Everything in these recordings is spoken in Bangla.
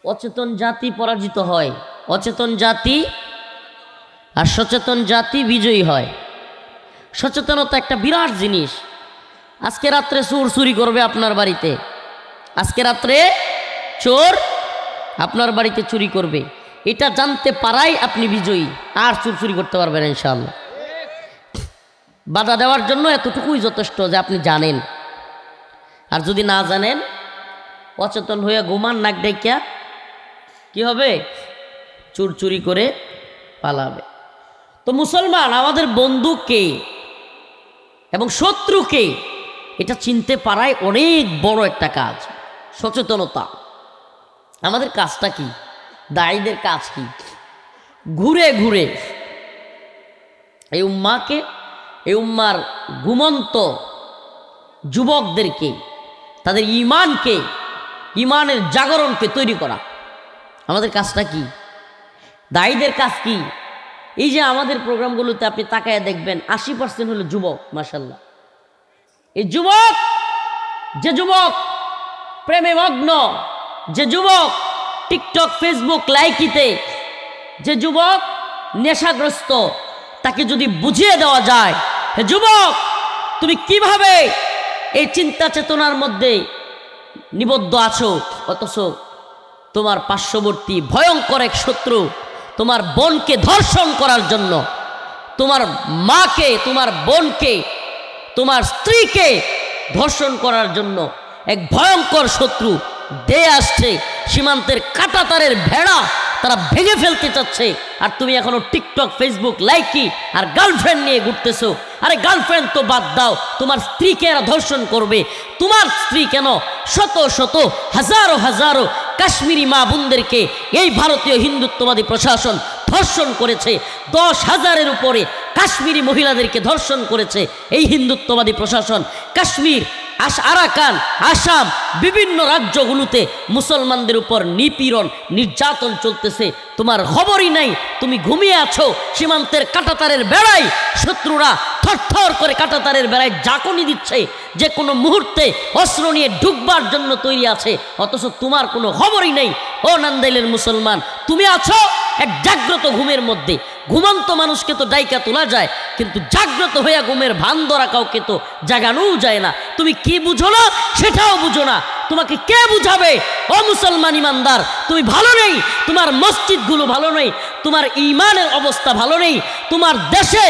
অচেতন জাতি পরাজিত হয়, অচেতন জাতি আর সচেতন জাতি বিজয়ী হয়। সচেতনতা একটা বিরাট জিনিস। আজকে রাত্রে চোর চুরি করবে আপনার বাড়িতে, আজকে রাত্রে চোর আপনার বাড়িতে চুরি করবে, এটা জানতে পারাই আপনি বিজয়ী। আর চোর চুরি করতে পারবেন ইনশাআল্লাহ। বাধা দেওয়ার জন্য এতটুকুই যথেষ্ট যে আপনি জানেন। আর যদি না জানেন, অচেতন হয়ে ঘুমান নাক ডাইকা কি হবে? চোর চুরি করে পালাবে। তো মুসলমান আমাদের বন্ধুকে এবং শত্রুকে এটা চিনতে পারাই অনেক বড় একটা কাজ, সচেতনতা। আমাদের কাজটা কি? দায়ীদের কাজ কি? ঘুরে ঘুরে এই উম্মাকে, এই উম্মার ঘুমন্ত যুবকদেরকে, তাদের ইমানকে, ইমানের জাগরণকে তৈরি করা আমাদের কাজটা কি? দায়ীদের কাজ কি? এই যে আমাদের প্রোগ্রামগুলোতে আপনি তাকায় দেখবেন 80% হলো যুবক। মাশাআল্লাহ, এই যুবক, যে যুবক প্রেমে মগ্ন, যে যুবক টিকটক ফেসবুক লাইকিতে, যে যুবক নেশাগ্রস্ত, তাকে যদি বুঝিয়ে দেওয়া যায়, হে যুবক তুমি কিভাবে এই চিন্তা চেতনার মধ্যে নিবদ্ধ আছো, অথচ তোমার পার্শ্ববর্তী ভয়ঙ্কর এক শত্রু তোমার বোনকে ধর্ষণ করার জন্য, তোমার মাকে, তোমার বোনকে, তোমার স্ত্রীকে ধর্ষণ করার জন্য এক ভয়ঙ্কর শত্রু দেয়ে আসছে। সীমান্তের কাঁটাতারের ভেড়া তারা ভেঙে ফেলতে চাচ্ছে, আর তুমি এখনো টিকটক ফেসবুক লাইকি আর গার্লফ্রেন্ড নিয়ে ঘুরতেছো। আরে গার্লফ্রেন্ড তো বাদ দাও, তোমার স্ত্রীকে এরা ধর্ষণ করবে। তোমার স্ত্রী কেন, শত শত হাজারো হাজারো কাশ্মীরি মা বোনদেরকে এই ভারতীয় হিন্দুত্ববাদী প্রশাসন ধর্ষণ করেছে। 10,000-এর উপরে কাশ্মীরি মহিলাদেরকে ধর্ষণ করেছে এই হিন্দুত্ববাদী প্রশাসন। কাশ্মীর, আরাকান, আসাম, বিভিন্ন রাজ্যগুলোতে মুসলমানদের উপর নিপীড়ন, নির্যাতন চলতেছে, তোমার খবরই নাই। তুমি ঘুমিয়ে আছো, সীমান্তের কাঁটাতারের বেড়ায় শত্রুরা থরথর করে কাঁটাতারের বেড়ায় ঝাঁকুনি দিচ্ছে, যে কোনো মুহূর্তে অস্ত্র নিয়ে ঢুকবার জন্য তৈরি আছে, অথচ তোমার কোনো খবরই নেই। ও নান্দাইলের মুসলমান, তুমি আছো এক জাগ্রত ঘুমের মধ্যে। ঘুমন্ত মানুষকে তো ডাইকা তোলা যায়, কিন্তু জাগ্রত হইয়া ঘুমের ভান ধরা কাউকে তো জাগানোও যায় না। তুমি কি বুঝো না সেটাও বুঝো না, তোমাকে কে বুঝাবে? ও মুসলমান ইমানদার, তুমি ভালো নেই, তোমার মসজিদগুলো ভালো নেই, তোমার ইমানের অবস্থা ভালো নেই। তোমার দেশে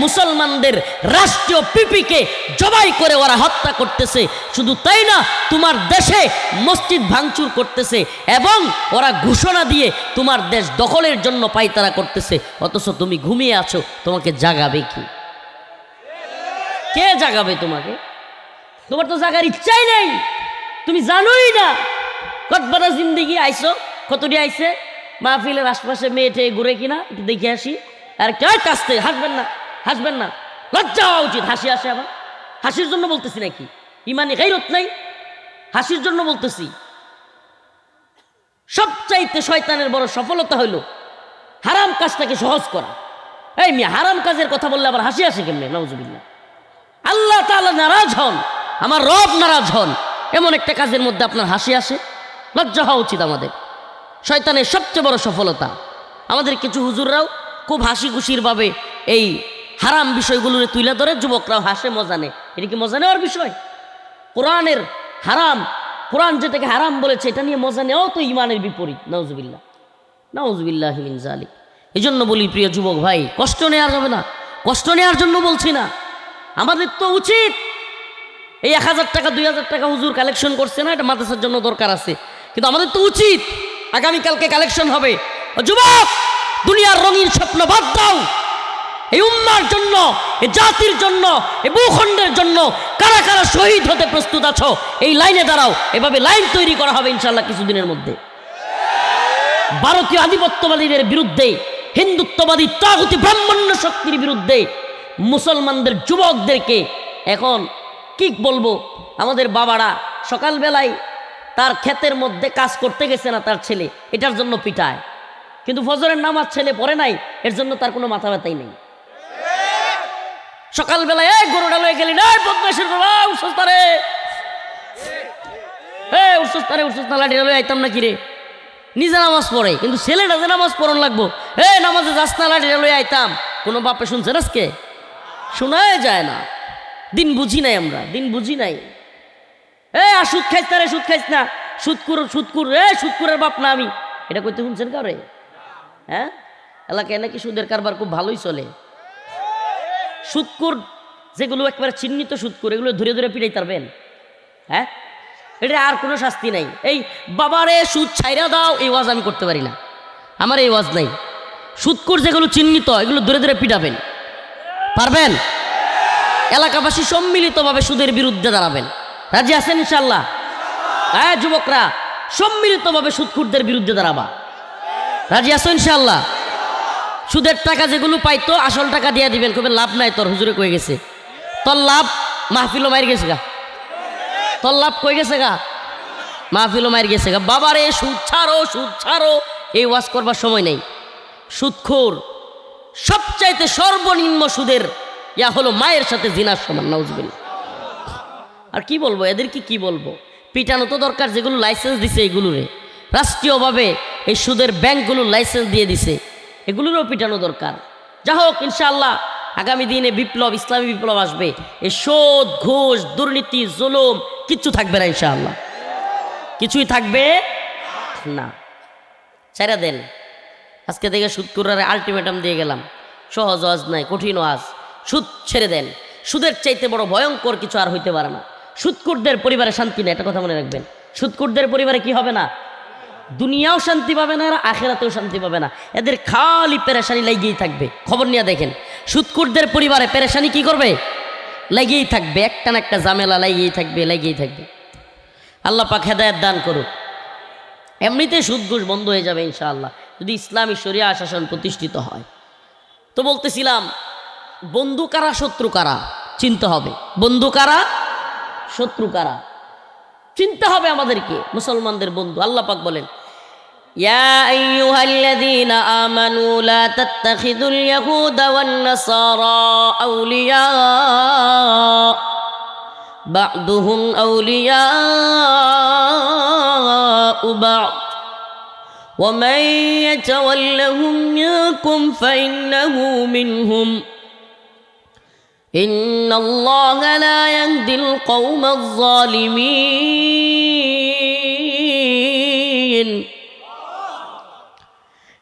মুসলমানদের রাষ্ট্রীয় পিপিকে জবাই করে ওরা হত্যা করতেছে। শুধু তাই না, তোমার দেশে মসজিদ ভাঙচুর করতেছে এবং ওরা ঘোষণা দিয়ে তোমার দেশ দখলের জন্য পায়তারা করতেছে, অথচ তুমি ঘুমিয়ে আছো। তোমাকে জাগাবে কি? কে জাগাবে তোমাকে? তোমার তো জাগার ইচ্ছাই নেই, তুমি জানোই না। কতবারা জিন্দিগি আইসো, কতটি আইসে মাহফিলের আশপাশে মেয়েটে ঘুরে কিনা একটু দেখে আসি। আর কে কাছতে হাসবেন না, হাসবেন না, লজ্জা হওয়া উচিত। হাসি আসে আবার, হাসির জন্য বলতেছি নাকি? ইমানি গায়রত নাই, হাসির জন্য বলতেছি। সবচাইতে শয়তানের বড় সফলতা হইল হারাম কাজটাকে সহজ করা। এই মিয়া, হারাম কাজের কথা বললে আবার হাসি আসে কেমনে? নাউজুবিল্লাহ। আল্লাহ তাআলা নারাজ হন, আমার রব নারাজ হন, এমন একটা কাজের মধ্যে আপনার হাসি আসে? লজ্জা হওয়া উচিত আমাদের। শয়তানের সবচেয়ে বড় সফলতা, আমাদের কিছু হুজুররাও খুব হাসি খুশির ভাবে এই হারাম বিষয়গুলোর তুলে ধরে, যুবকরাও হাসে, মজা নেয়। এটা কি মজা নেওয়ার বিষয়? কোরআনের হারাম, কোরআন যেটাকে হারাম বলেছে এটা নিয়ে মজা নেওয়াও তো ইমানের বিপরীত। নাউজুবিল্লাহ, নাউজুবিল্লাহি মিন যালিক। এই জন্য বলি প্রিয় যুবক ভাই, কষ্ট নেওয়া যাবে না। কষ্ট নেওয়ার জন্য বলছি না, আমাদের তো উচিত এই 1000 টাকা 2000 টাকা হুজুর কালেকশন করছে না, এটা মাদ্রাসার জন্য দরকার আছে, কিন্তু আমাদের তো উচিত আগামীকালকে কালেকশন হবে। যুবক, দুনিয়ার রঙিন স্বপ্ন বাদ দাও। এই উম্মার জন্য, এই জাতির জন্য, এই ভূখণ্ডের জন্য কারা কারা শহীদ হতে প্রস্তুত আছো, এই লাইনে দাঁড়াও। এভাবে লাইন তৈরি করা হবে ইনশাআল্লাহ কিছুদিনের মধ্যে। ভারতীয় আধিপত্যবাদীদের বিরুদ্ধে, হিন্দুত্ববাদী তাগুতি ব্রাহ্মণ্য শক্তির বিরুদ্ধে মুসলমানদের যুবকদেরকে এখন কি বলবো, আমাদের বাবারা সকালবেলায় তার ক্ষেতের মধ্যে কাজ করতে গেছে না তার ছেলে, এটার জন্য পিটায়, কিন্তু ফজরের নামাজ ছেলে পড়ে নাই, এর জন্য তার কোনো মাথা ব্যথাই নেই। সকালবেলায় এই গরুটা লয়ে গেলি না, বদমাশের গরু, উঠছস্তারে, উঠছস্তারে, উঠছস্তা লাঠি লয়ে আইতাম না কিরে, নিজে নামাজ পড়ে, কিন্তু ছেলেটা যে নামাজ পড়ন লাগবো, নামাজে যাস না, লাঠিটা লই আইতাম, কোনো বাপে শুনছেন আজকে? শোনাই যায় না। দিন বুঝি নাই আমরা, দিন বুঝি নাই। আর সুদ খাইস না রে, সুদ খাইস না, সুদকুর সুদকুর, সুদকুরের বাপ না আমি, এটা কইতে শুনছেন কারে? হ্যাঁ, এলাকায় নাকি সুদের কারবার খুব ভালোই চলে। সুদকুর যেগুলো একবারে চিহ্নিত সুদকুর, এগুলো ধরে ধরে পিটাই পারবেন? হ্যাঁ, এটা আর কোনো শাস্তি নাই। এই বাবারে সুদ ছাইরা দাও, এই ওয়াজ আমি করতে পারি না, আমার এই ওয়াজ নাই। সুদকুর যেগুলো চিহ্নিত, এগুলো ধরে ধরে পিটাবেন, পারবেন? এলাকাবাসী সম্মিলিতভাবে সুদের বিরুদ্ধে দাঁড়াবেন, রাজি আছেন ইনশাল্লাহ? হ্যাঁ যুবকরা, সম্মিলিতভাবে সুদখোরদের বিরুদ্ধে দাঁড়াবা, রাজি আছো ইনশাল্লাহ? সুদের টাকা যেগুলো পাইতো, আসল টাকা দিয়ে দিবেন, কবে লাভ নাই তোর, হুজুরে কয়ে গেছে। তোর লাভ মাহফিলও মার গেছে গা, তোর লাভ কই গেছে গা, মাহফিলও মার গেছে গা। বাবারে সুদ ছাড়ো, সুদ ছাড়ো, এই ওয়াজ করবার সময় নেই। সুদখোর সবচাইতে সর্বনিম্ন সুদের ইয়া হলো মায়ের সাথে জিনার সমান, নাউজুবিল্লাহ। আর কি বলবো এদেরকে, কি বলবো? পিটানো তো দরকার, যেগুলো লাইসেন্স দিছে এগুলোরে, রাষ্ট্রীয়ভাবে এই সুদের ব্যাংকগুলোর লাইসেন্স দিয়ে দিছে, এগুলোরও পিটানো দরকার। যা হোক ইনশাআল্লাহ আগামী দিনে বিপ্লব, ইসলামী বিপ্লব আসবে। এই সুদ, ঘুষ, দুর্নীতি, জুলুম কিচ্ছু থাকবে না ইনশাআল্লাহ, কিছুই থাকবে না। ছেড়ে দেন, আজকে থেকে সুদখোররা আলটিমেটাম দিয়ে গেলাম, সহজ ওয়াজ নাই, কঠিন ওয়াজ। সুদ ছেড়ে দেন, সুদের চাইতে বড় ভয়ঙ্কর কিছু আর হইতে পারে না। সুদখোরদের পরিবারে শান্তি নেই, এটা কথা মনে রাখবেন। সুদখোরদের পরিবারে কি হবে না? দুনিয়াও শান্তি পাবে না, আর আখেরাতেও শান্তি পাবে না। এদের খালি পেরেশানি লাগিয়েই থাকবে। খবর নিয়ে দেখেন, সুদখোরদের পরিবারে পেরেশানি কি করবে? লাগিয়েই থাকবে, একটা না একটা ঝামেলা লাগিয়েই থাকবে, লাগিয়েই থাকবে। আল্লাহ পাক হেদায়েত দান করুক। এমনিতে সুদ ঘুষ বন্ধ হয়ে যাবে ইনশাআল্লাহ, যদি ইসলামী শরিয়া শাসন প্রতিষ্ঠিত হয়। তো বলতেছিলাম, বন্ধু কারা, শত্রু কারা চিনতে হবে। বন্ধু কারা, শত্রু কারা চিনতে হবে আমাদেরকে, মুসলমানদের বন্ধু। আল্লাহ পাক বলেন, ইয়া আইয়ুহাল্লাযীনা আমানু লা তাত্তাখিযুল ইয়াহুদা ওয়ান নাসারা আউলিয়া বা'দুহুম আউলিয়া বা'দ ওয়া মান ইয়াতাওয়াল্লাহুম মিনকুম ফাইন্নাহু মিনহুম ইন্নাল্লাহা লা ইয়াহদিল কওমাজ যালিমিন।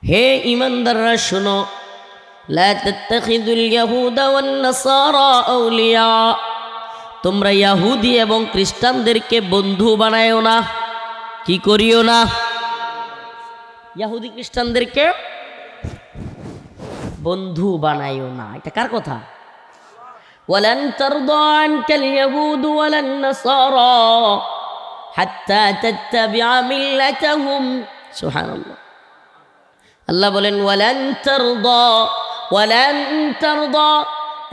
হে ঈমানদাররা শোনো, লা তাত্তাখিযুল ইয়াহুদা ওয়ান নাসারা আউলিয়া, তোমরা ইহুদি এবং খ্রিস্টানদেরকে বন্ধু বানায়ও না। কি করিও না? ইহুদি খ্রিস্টানদেরকে বন্ধু বানায়ও না। এটা কার কথা? ওয়ালান তারদা আনকাল ইয়াহুদু ওয়ালান নাসারা হাত্তা তাত্তাবিআ মিল্লাতাহুম। সুবহানাল্লাহ। আল্লাহ বলেন, ওয়ালান তারদা,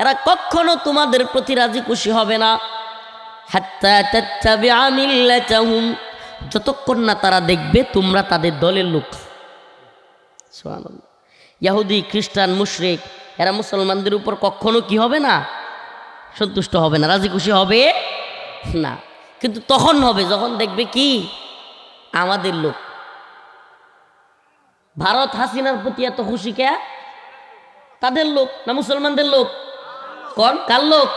এরা কখনো তোমাদের প্রতি রাজি খুশি হবে না। হাত্তা তাত্তাবিআ মিল্লাতাহুম, যতক্ষণ না তারা দেখবে তোমরা তাদের দলের লোক। সুবহানাল্লাহ। ইহুদি, খ্রিস্টান, মুশরিক এরা মুসলমানদের উপর কখনো কি হবে না? সন্তুষ্ট হবে না, রাজি খুশি হবে না। কিন্তু তখন হবে যখন দেখবে কি আমাদের লোক। ভারত হাসিনার প্রতি এত খুশি কে? তাদের লোক না মুসলমানদের লোক? কোন কার লোক?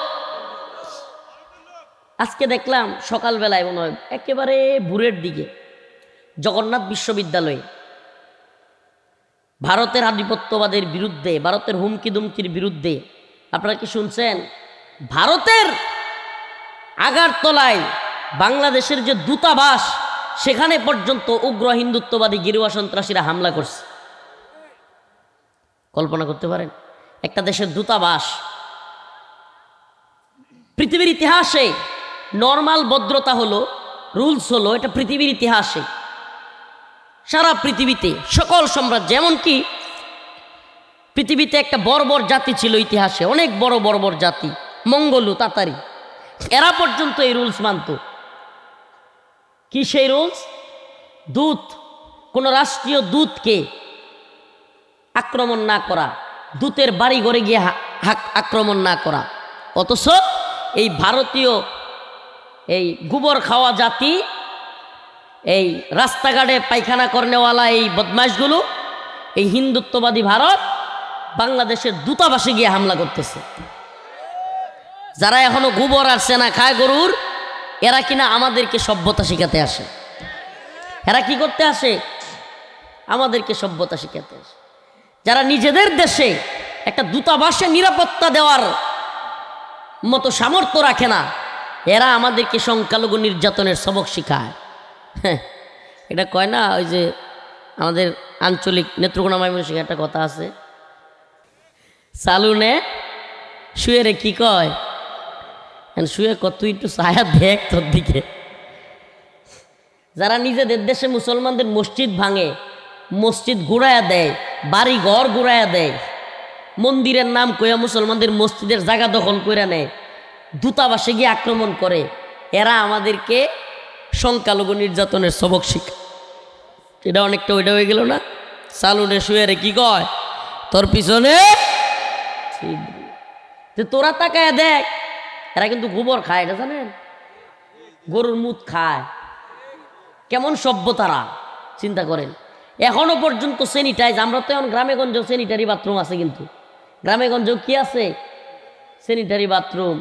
আজকে দেখলাম সকালবেলায়, মনে হয় একেবারে ভোরের দিকে, জগন্নাথ বিশ্ববিদ্যালয়ে ভারতের আধিপত্যবাদের বিরুদ্ধে, ভারতের হুমকি দুমকির বিরুদ্ধে, আপনারা কি শুনছেন? ভারতের আগারতলায় বাংলাদেশের যে দূতাবাস, সেখানে পর্যন্ত উগ্র হিন্দুত্ববাদী গেরুয়া সন্ত্রাসীরা হামলা করছে। কল্পনা করতে পারেন? একটা দেশের দূতাবাস। পৃথিবীর ইতিহাসে নর্মাল ভদ্রতা হলো, রুলস হলো, এটা পৃথিবীর ইতিহাসে সারা পৃথিবীতে সকল সাম্রাজ্য, এমনকি পৃথিবীতে একটা বর্বর জাতি ছিল ইতিহাসে, অনেক বড় বর্বর জাতি, মঙ্গোল, তাতারি, এরা পর্যন্ত এই রুলস মানত। কি সেই রুলস? দূত, কোন রাষ্ট্রীয় দূতকে আক্রমণ না করা, দূতের বাড়ি ঘরে গিয়ে আক্রমণ না করা। অথচ এই ভারতীয় এই গোবর খাওয়া জাতি এই রাস্তাঘাটে পায়খানা করনেওয়ালা এই বদমাইশগুলো, এই হিন্দুত্ববাদী ভারত বাংলাদেশের দূতাবাসে গিয়ে হামলা করতেছে। যারা এখনো গোবর আর সেনা খায় গরুর, এরা কিনা আমাদেরকে সভ্যতা শিখাতে আসে। এরা কি করতে আসে? আমাদেরকে সভ্যতা শিখাতে আসে। যারা নিজেদের দেশে একটা দূতাবাসে নিরাপত্তা দেওয়ার মতো সামর্থ্য রাখে না, এরা আমাদেরকে সংখ্যালঘু নির্যাতনের সবক শিখায়। হ্যাঁ, এটা কয় না, ওই যে আমাদের আঞ্চলিক নেত্রকোনা ময়মনসিংহে একটা কথা আছে, সালুনে শুয়ে রে কি কয়, শুয়ে কত একটু ছায়া দেখ তোর দিকে। যারা নিজেদের দেশে মুসলমানদের মসজিদ ভাঙে, মসজিদ ঘুরাইয়া দেয়, বাড়ি ঘর ঘুরাইয়া দেয়, মন্দিরের নাম কইয়া মুসলমানদের মসজিদের জায়গা দখল করে নেয়, দূতাবাসে গিয়ে আক্রমণ করে, এরা আমাদেরকে সংখ্যালঘু নির্যাতনের সবক শিখায়। এটা অনেকটা ওইটা হয়ে গেল না, সালুনে শুয়ে রে কি কয় তোর পিছনে। তোরা তাকায় দেখ, এরা কিন্তু গোবর খায়, এটা জানেন, গরুর মুত খায়। কেমন সভ্য তারা, চিন্তা করেন। এখনো পর্যন্ত স্যানিটাইজ, আমরা তো এখন গ্রামে গঞ্জেও স্যানিটারি বাথরুম আছে, কিন্তু গ্রামে গঞ্জেও কি আছে? Sanitary bathroom.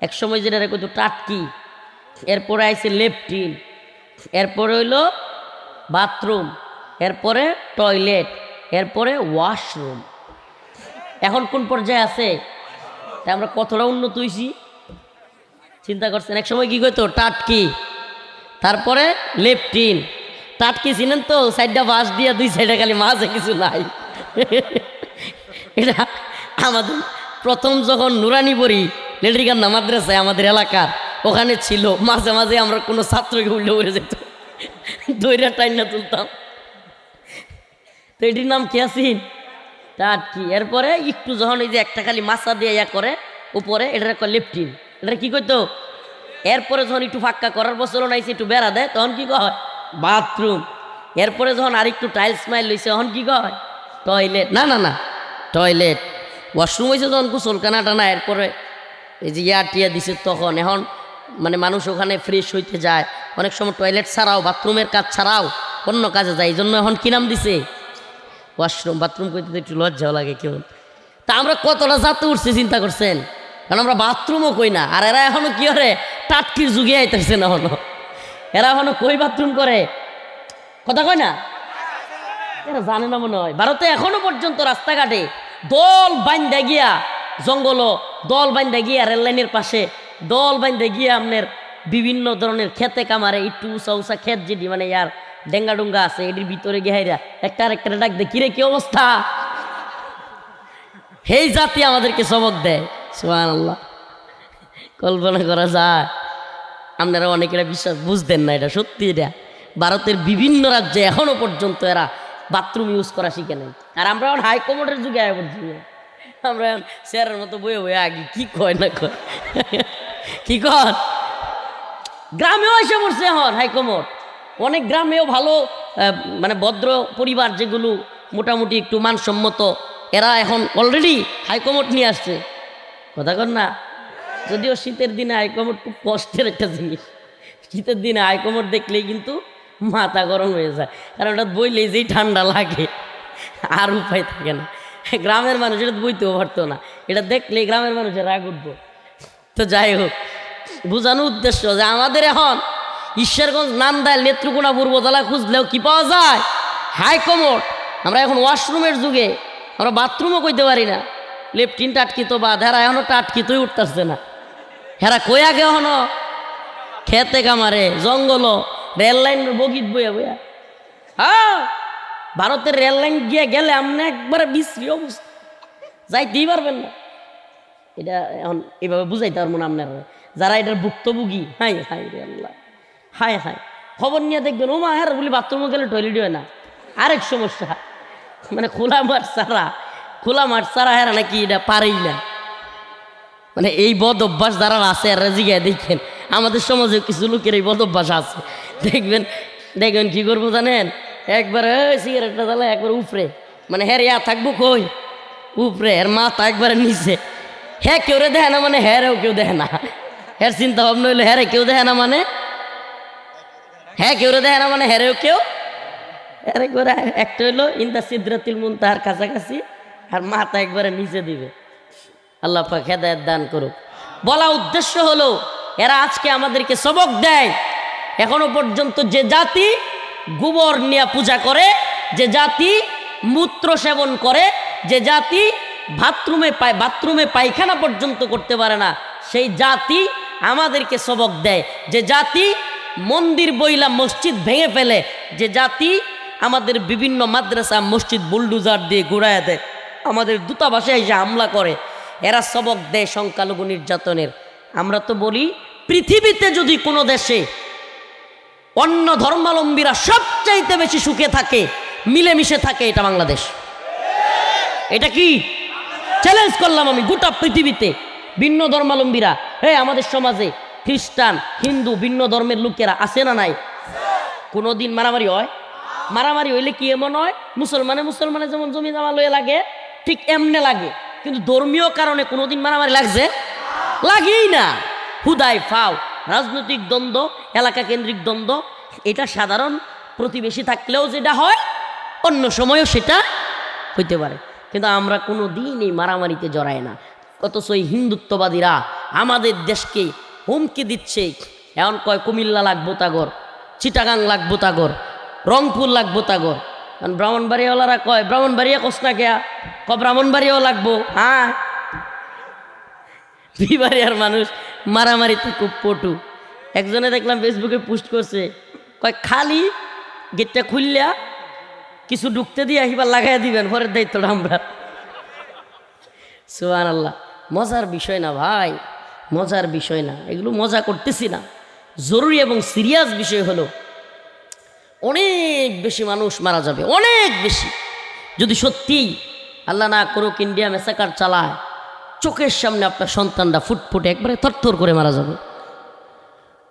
এক সময় যেটা রেখে তো টাটকি, এরপরে আইছে লেপটিন, এরপরে হইল বাথরুম, এরপরে টয়লেট, এরপরে ওয়াশরুম। এখন কোন পর্যায়ে আছে? তাই আমরা কতটা উন্নত হয়েছি চিন্তা করছেন। এক সময় কি কইতো? টাটকি, তারপরে লেপটিন। টাটকি ছিলেন তো, সাইডটা বাঁশ দিয়া দুই সাইডে খালি মাঝে কিছু নাই। এটা আমাদের প্রথম যখন নুরানি পড়ি লেট্রিকান্না মাদ্রাসায় আমাদের এলাকার ওখানে ছিল, মাঝে মাঝে আমরা কোনো ছাত্রকে উল্লে উড়ে যেত, দইরা টাইনা তুলতাম। তো এটির নাম কি আছেন? টাটকি। এরপরে একটু যখন এই যে একটা খালি মাছা দিয়ে ইয়া করে উপরে, এটা লেপটিন, এটা কি কইতো? এরপরে যখন একটু ফাঁকা করার বছর নাইছে, একটু বেড়া দেয়, তখন কি কয়? বাথরুম। এরপরে যখন আর একটু টাইলস মাইল লইছে, তখন কি কয়? টয়লেট। না না না, টয়লেট। ওয়াশরুম হয়েছে যখন গোসলখানা টানা, এরপরে এই যে ইয়া টিয়া দিছে তখন। এখন মানে মানুষ ওখানে ফ্রেশ হইতে যায়, অনেক সময় টয়লেট ছাড়াও, বাথরুমের কাজ ছাড়াও অন্য কাজে যায়। এই জন্য এখন কি নাম দিছে? ওয়াশরুম। বাথরুম করতে তো একটু লজ্জাও লাগে কেমন। তা আমরা কতটা জাতে উঠছি চিন্তা করছেন, কারণ আমরা বাথরুমও কই না। আর এরা এখনো কি করে? টাটকির যুগে আইতেছে না এখনো। এরা এখনো কই বাথরুম করে, কথা কয় না, এরা জানে না মনে হয়। ভারতে এখনো পর্যন্ত রাস্তাঘাটে দল বাইন্দা গিয়া, জঙ্গল দল বাইন্দা গিয়া, রেললাইনের পাশে দল বাইন্দা গিয়া আপনার বিভিন্ন ধরনের খেতে কামারে, একটু উঁচা উঁচা ক্ষেত যেটি মানে ইয়ার ডেঙ্গা ডুঙ্গা আছে, এটির ভিতরে গিয়ে একটা আরেকটা ডাক দেয়, কিরে কি অবস্থা? এই জাতি আমাদেরকে সবক দেয়। সুবহানাল্লাহ, কল্পনা করা যায়। আপনারা অনেকেরা বিশ্বাস বুঝতেন না, এটা সত্যি। এটা ভারতের বিভিন্ন রাজ্যে এখনো পর্যন্ত এরা বাথরুম ইউজ করা শিখে নেই। আর আমরা এখন হাইকমোডের যুগে আয় পড়ছি, আমরা এখন স্যারের মতো বয়ে বয়ে আগে কি কয় না কয়, কি কর। গ্রামেও এসে পড়ছে এখন হাইকমোড। অনেক গ্রামেও ভালো মানে ভদ্র পরিবার যেগুলো মোটামুটি একটু মানসম্মত, এরা এখন অলরেডি হাইকমোড নিয়ে আসছে, কথা কর না। যদিও শীতের দিনে হাইকমোড খুব কষ্টের একটা জিনিস। শীতের দিনে হাইকমোড দেখলেই কিন্তু মাথা গরম হয়ে যায়, কারণ ওটা বইলেই যেই ঠান্ডা লাগে, আর উপায় থাকে না। গ্রামের মানুষ এটা বইতেও পারতো না, এটা দেখলে গ্রামের মানুষের রাগ উঠবো। তো যাই হোক, বোঝানোর উদ্দেশ্য যে আমাদের এখন ঈশ্বরগঞ্জ, নান্দাইল, নেত্রকোনা, পূর্বতলা খুঁজলেও কি পাওয়া যায়? হাইকমোড। আমরা এখন ওয়াশরুমের যুগে, আমরা বাথরুমও কইতে পারি না। লেপটিন টাটকি তো বাদ, হেরা এখনো টাটকি তোই উঠতেছে না। হেরা কই আগে এখনো খেতে কামারে, জঙ্গল, রেল লাইন বগিত বইয়া বইয়া। হ্যাঁ, ভারতের রেল লাইন গিয়ে গেলে আপনি একবারে বিশ্রী অবস্থা, যাইতেই পারবেন না। এটা এখন এইভাবে বুঝাইতে পারবো না আপনারা যারা এটার ভুক্তভোগী। হাই হাই রে আল্লাহ, হাই হাই। খবর নিয়ে দেখবেন, ও মা হ্যাঁ বলি বাথরুমে গেলে টয়লেট হয় না। আরেক সমস্যা, মানে খোলা মাঠ ছাড়া হেরা নাকি এটা পারেই না। মানে এই বদ অভ্যাস যারা আছে এরা জিগায় দেখেন, আমাদের সমাজে কিছু লোকের এই বদ অভ্যাস আছে। দেখবেন কি করবো জানেন? একবার সিগারেটটা জ্বালা একবার উপরে, মানে হ্যাঁ ইয়া থাকবো কই উপরে, এর মাথা একবারে নিচে। হ্যাঁ কেউ রে দেখে না, মানে হ্যাঁ রেও কেউ দেখে না। হ্যাঁ চিন্তা ভাবনা হইলো হ্যাঁ রে কেউ দেখে না, মানে হ্যাঁ কেউ দেখে না মানে হেরেও কেউ আরে করে একটা হইলো ইন্দা সিদরাতুল মুনতাহার কাছাকাছি আর মাথা একবারে নিচে দিবে। আল্লাহ পাক হেদায়েত দান করুক। বলা উদ্দেশ্য হলো এরা আজকে আমাদেরকে সবক দেয়। এখনো পর্যন্ত যে জাতি গোবর নিয়ে পূজা করে, যে জাতি মূত্র সেবন করে, যে জাতি বাথরুমে পায়খানা পর্যন্ত করতে পারে না, সেই জাতি আমাদেরকে সবক দেয়। যে জাতি মন্দির বইলা মসজিদ ভেঙে ফেলে, যে জাতি আমাদের বিভিন্ন মাদ্রাসা মসজিদ বুলডুজার দিয়ে ঘুরাইয়া দেয়, আমাদের দূতাবাসে এসে হামলা করে, এরা সবক দেয় সংখ্যালঘু নির্যাতনের। আমরা তো বলি পৃথিবীতে যদি কোনো দেশে অন্য ধর্মাবলম্বীরা সবচাইতে বেশি সুখে থাকে, মিলেমিশে থাকে, এটা বাংলাদেশ। এটা কি চ্যালেঞ্জ করলাম আমি, গোটা পৃথিবীতে ভিন্ন ধর্মাবলম্বীরা, আমাদের সমাজে খ্রিস্টান হিন্দু ভিন্ন ধর্মের লোকেরা আছে না নাই? কোনোদিন মারামারি হয়? মারামারি হইলে কি এমন হয়, মুসলমানে যেমন জমি জমা লয়ে লাগে ঠিক এমনে লাগে, কিন্তু ধর্মীয় কারণে কোনোদিন মারামারি লাগছে? লাগেই না। হুদাই ফাও রাজনৈতিক দ্বন্দ্ব, এলাকা কেন্দ্রিক দ্বন্দ্ব, এটা সাধারণ প্রতিবেশী থাকলেও যেটা হয় অন্য সময়ও সেটা হইতে পারে, কিন্তু আমরা কোনো দিন এই মারামারিতে জড়াই না। অথচ এই হিন্দুত্ববাদীরা আমাদের দেশকে হুমকি দিচ্ছে। এখন কয় কুমিল্লা লাগবো তাগর, চিটাগাং লাগবো তাগর, রংপুর লাগবো তাগর। কারণ ব্রাহ্মণবাড়িয়াওয়ালারা কয় ব্রাহ্মণবাড়িয়া কষ্ট কেয়া, ব্রাহ্মণবাড়িয়াও লাগবো। হ্যাঁ, বিবাড়িয়ার মানুষ মারামারিতে খুব পটু। একজনে দেখলাম ফেসবুকে পোস্ট করছে, কয় খালি গেটটা খুললিয়া কিছু ঢুকতে দিয়ে আহিবার লাগাই দিবেন, পরের দায়িত্বটা আমরা। সুবহানাল্লাহ। মজার বিষয় না ভাই, মজার বিষয় না, এগুলো মজা করতেছি না। জরুরি এবং সিরিয়াস বিষয় হলো অনেক বেশি মানুষ মারা যাবে, অনেক বেশি। যদি সত্যিই আল্লাহ না করুক ইন্ডিয়া মেসাকার চালায়, চোখের সামনে আপনার সন্তানরা ফুটফুটে একবারে থরথর করে মারা যাবে।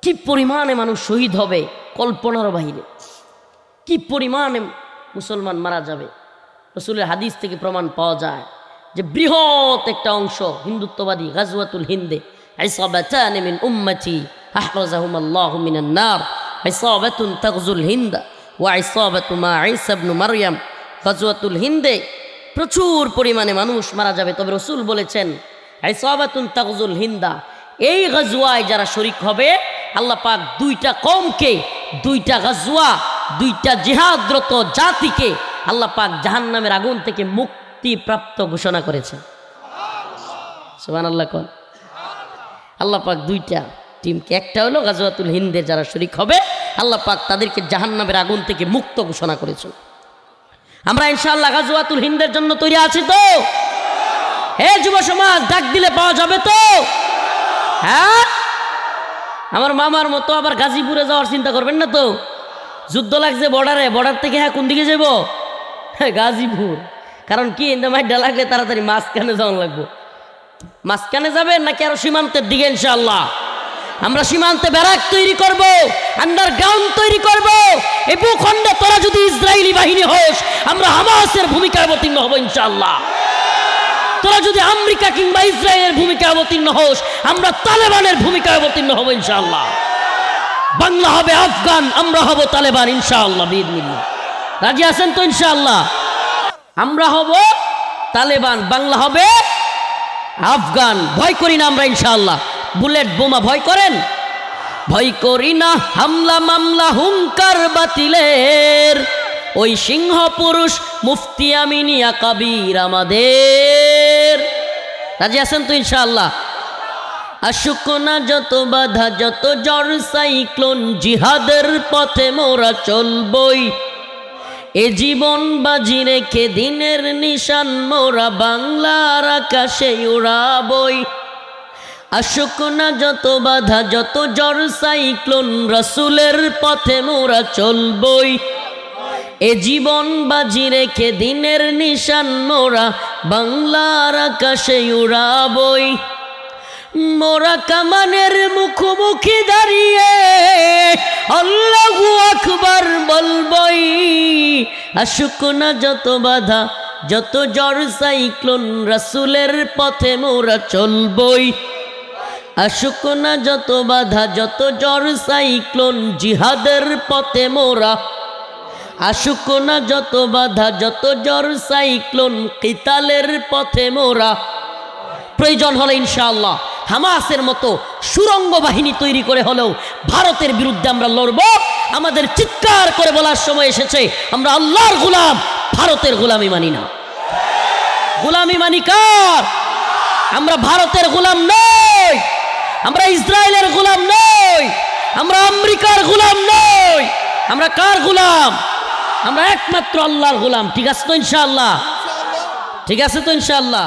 কি পরিমাণে মানুষ শহীদ হবে কল্পনার বাহিরে, কি পরিমাণে মুসলমান মারা যাবে। রাসূলের হাদিস থেকে প্রমাণ পাওয়া যায় যে বৃহৎ একটা অংশ হিন্দুত্ববাদী গাজওয়াতুল হিন্দে, ইসাবাতান মিন উম্মতি আহরাজাহুমুল্লাহু মিনান নার, ইসাবাতুন তাগজুল হিন্দা ওয়া ইসাবাতু মা ঈসা ইবনে মারইয়াম। গাজওয়াতুল হিন্দে প্রচুর পরিমাণে মানুষ মারা যাবে। তবে রাসূল বলেছেন ইসাবাতুন তাগজুল হিন্দা, এই গাজওয়ায় যারা শরীক হবে আল্লাহ পাক দুইটা কওমকে, দুইটা গাজওয়া, দুইটা জিহাদরত জাতিকে আল্লাহ পাক জাহান্নামের আগুন থেকে মুক্তিপ্রাপ্ত ঘোষণা করেছেন। সুবহানাল্লাহ। কোন আল্লাহ পাক দুইটা টিমকে, একটা হলো গাজওয়াতুল হিন্দের যারা শরীক হবে আল্লাহ পাক তাদেরকে জাহান্নামের আগুন থেকে মুক্ত ঘোষণা করেছেন। আমরা ইনশাআল্লাহ গাজওয়াতুল হিন্দের জন্য তৈরি আছি তো? হে যুব সমাজ, ডাক দিলে পাওয়া যাবে তো? হ্যাঁ, আমার মামার মতো আবার গাজীপুরে যাওয়ার চিন্তা করবেন না তো? যুদ্ধ লাগছে বর্ডারে, বর্ডার থেকে হ্যাঁ কোন দিকে যাব? গাজীপুর। কারণ কি, মাইডা লাগলে তাড়াতাড়ি মাঝখানে যাওয়া লাগবো। মাঝখানে যাবেন নাকি আরো সীমান্তের দিকে? ইনশাআল্লাহ আমরা সীমান্তে ব্যারাক তৈরি করব, আন্ডারগ্রাউন্ড তৈরি করব। এই ভূখণ্ডে তোরা যদি ইসরায়েলি বাহিনী হোস, আমরা হামাসের ভূমিকায় অবতীর্ণ হব ইনশাআল্লাহ। তোরা যদি আমেরিকা কিংবা ইসরায়েলের ভূমিকায় অবতীর্ণ হোস, আমরা তালেবানের ভূমিকায় অবতীর্ণ হব ইনশাআল্লাহ। বাংলা হবে আফগান, আমরা হব তালেবান ইনশাআল্লাহ বিইذنিল্লাহ। রাজি আছেন তো? ইনশাআল্লাহ আমরা হব তালেবান, বাংলা হবে আফগান। ভয় করি না আমরা ইনশাআল্লাহ। বুলেট বোমা ভয় করেন? ভয় করি না। হামলা মামলা হুঙ্কার বাতিলের, ওই সিংহ পুরুষ মুফতি আমিনিয়া কাবির আমাদের। রাজি আছেন তো? ইনশাআল্লাহ। আসুক না যত বাধা, যত জ্বর সাইক্লোন, জিহাদের পথে মোরা চলবই। এ জীবন বাজি রেখে দিনের নিশান মোরা বাংলার আকাশে উড়াবই। আসুক না যত বাধা, যত জ্বর সাইক্লোন, রাসূলের পথে মোরা চলবই। এ জীবন বাজি রেখে দিনের নিশান মোরা বাংলার আকাশে উড়াবই। মোরা কামানের মুখোমুখি দাঁড়িয়ে আল্লাহু আকবার বলবই। আসুক না যত বাধা, যত জ্বর সাইক্লোন, রাসূলের পথে মোরা চলবই। আসুক না যত বাধা যত জ্বর সাইক্লোন জিহাদের পথে মোরা, আসুক না যত বাধা যত জ্বর সাইক্লোন কিতালের পথে মোরা। প্রয়োজন হলে ইনশাআল্লাহ হামাসের মতো সুরঙ্গ বাহিনী তৈরি করে হলেও ভারতের বিরুদ্ধে আমরা লড়ব। আমাদের চিৎকার করে বলার সময় এসেছে, আমরা আল্লাহর গোলাম, ভারতের গোলামি মানি না। গোলামি মানি কার? আমরা ভারতের গোলাম নই, আমরা ইসরায়েলের গোলাম নই, আমরা আমেরিকার গোলাম নই। আমরা কার গোলাম? আমরা একমাত্র আল্লাহর গোলাম। ঠিক আছে তো ইনশাআল্লাহ? ঠিক আছে তো ইনশাআল্লাহ?